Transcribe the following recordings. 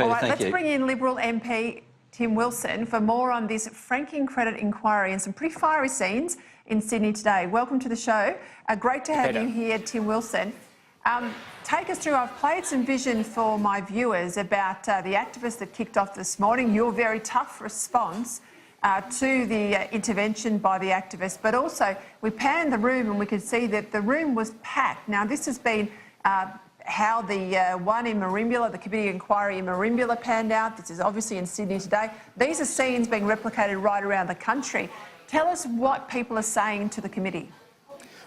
Peter, All right, thank let's you. bring in Liberal MP Tim Wilson for more on this franking credit inquiry and some pretty fiery scenes in Sydney today. Welcome to the show. Great to have you here, Tim Wilson. Take us through. I've played some vision for my viewers about the activists that kicked off this morning, your very tough response to the intervention by the activists, but also we panned the room and we could see that the room was packed. Now, this has been how the one in Merimbula, the committee inquiry in Merimbula panned out. This is obviously in Sydney today. These are scenes being replicated right around the country. Tell us what people are saying to the committee.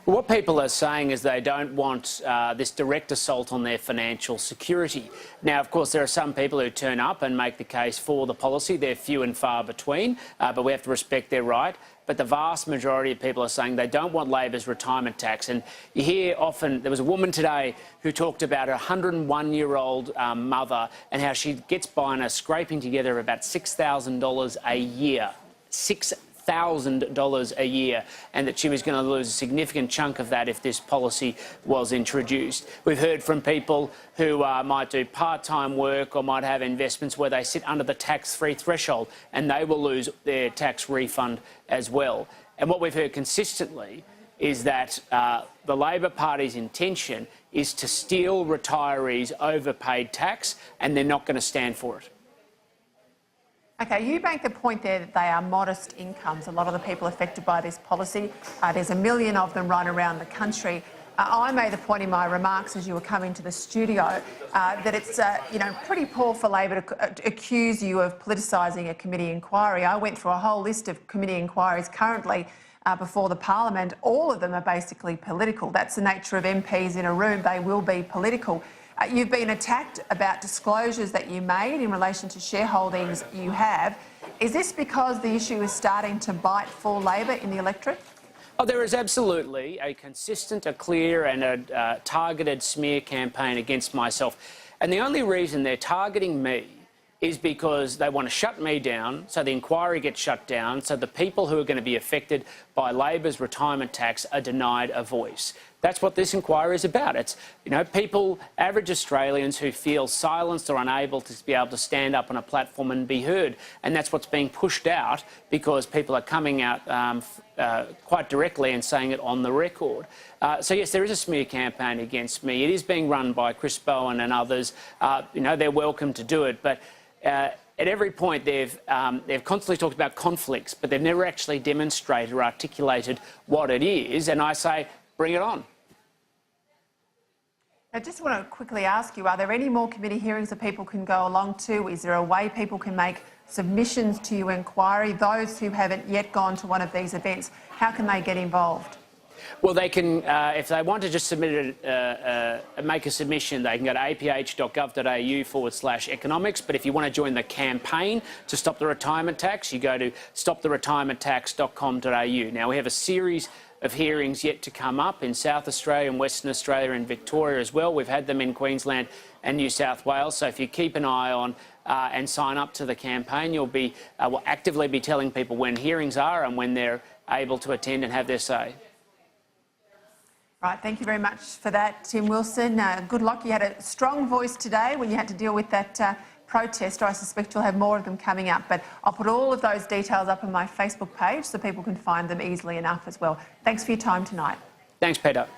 Well, what people are saying is they don't want this direct assault on their financial security. Now, of course, there are some people who turn up and make the case for the policy. They're few and far between, but we have to respect their right. But the vast majority of people are saying they don't want Labor's retirement tax. And you hear often, there was a woman today who talked about her 101-year-old mother and how she gets by on her scraping together about $6,000 a year. $6,000 a year, and that she was going to lose a significant chunk of that if this policy was introduced. We've heard from people who might do part-time work or might have investments where they sit under the tax-free threshold and they will lose their tax refund as well. And what we've heard consistently is that the Labor Party's intention is to steal retirees' overpaid tax, and they're not going to stand for it. OK, you make the point there that they are modest incomes, a lot of the people affected by this policy. There's a million of them right around the country. I made the point in my remarks as you were coming to the studio that it's pretty poor for Labor to accuse you of politicising a committee inquiry. I went through a whole list of committee inquiries currently before the parliament. All of them are basically political. That's the nature of MPs in a room. They will be political. You've been attacked about disclosures that you made in relation to shareholdings you have. Is this because the issue is starting to bite for Labor in the electorate? Oh, there is absolutely a consistent, a clear and a targeted smear campaign against myself. And the only reason they're targeting me is because they want to shut me down, so the inquiry gets shut down, so the people who are going to be affected by Labor's retirement tax are denied a voice. That's what this inquiry is about. It's, people, average Australians who feel silenced or unable to be able to stand up on a platform and be heard. And that's what's being pushed out because people are coming out quite directly and saying it on the record. So, yes, there is a smear campaign against me. It is being run by Chris Bowen and others. They're welcome to do it. But at every point, they've constantly talked about conflicts, but they've never actually demonstrated or articulated what it is. And I say, bring it on. I just want to quickly ask you, are there any more committee hearings that people can go along to? Is there a way people can make submissions to your inquiry? Those who haven't yet gone to one of these events, how can they get involved? Well, they can, if they want to just submit make a submission, they can go to aph.gov.au/economics. But if you want to join the campaign to stop the retirement tax, you go to stoptheretirementtax.com.au. Now, we have a series of hearings yet to come up in South Australia and Western Australia and Victoria as well. We've had them in Queensland and New South Wales. So if you keep an eye on and sign up to the campaign, you'll will actively be telling people when hearings are and when they're able to attend and have their say. Right, thank you very much for that, Tim Wilson. Good luck. You had a strong voice today when you had to deal with that protest. I suspect you'll have more of them coming up, but I'll put all of those details up on my Facebook page so people can find them easily enough as well. Thanks for your time tonight. Thanks, Peter.